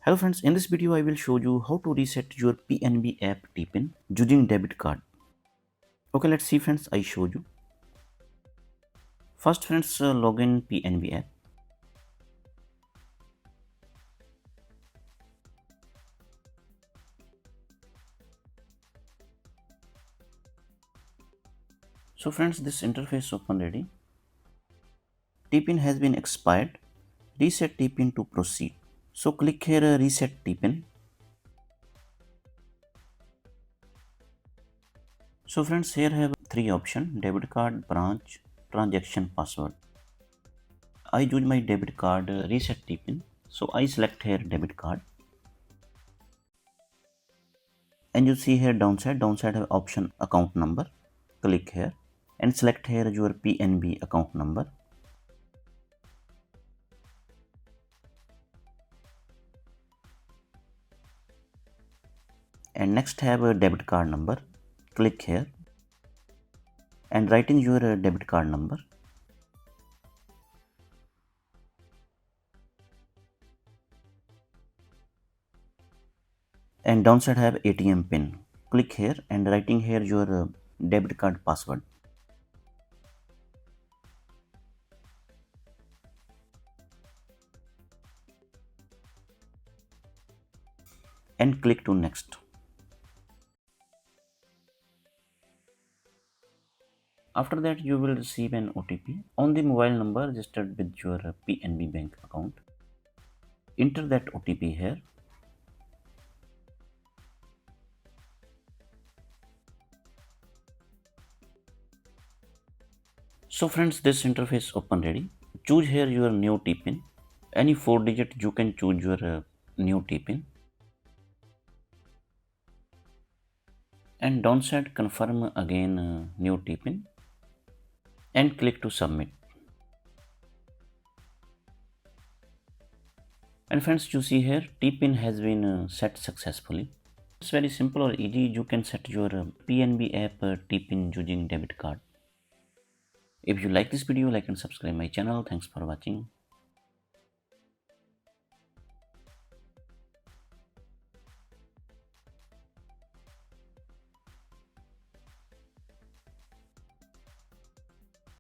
Hello friends, in this video I will show you how to reset your PNB app TPIN using debit card. Okay, let's see friends, I show you. First friends, log in PNB app. So friends, this interface open ready. TPIN has been expired. Reset TPIN to proceed. So click here reset TPIN. So friends, here have three options: debit card, branch, transaction password. I use my debit card reset TPIN. So I select here debit card. And you see here downside have option account number. Click here and select here your PNB account number. And next have a debit card number. Click here and write in your debit card number. And downside have ATM pin. Click here and writing here your debit card password. And click to next. After that you will receive an OTP on the mobile number registered with your PNB bank account. Enter that OTP here. So friends, this interface open ready. Choose here your new TPIN. Any 4 digit you can choose your new TPIN. And downside confirm again new TPIN and click to submit. And friends, you see here TPIN has been set successfully. It's very simple or easy. You can set your PNB app TPIN using debit card. If you like this video, like and subscribe my channel. Thanks for watching.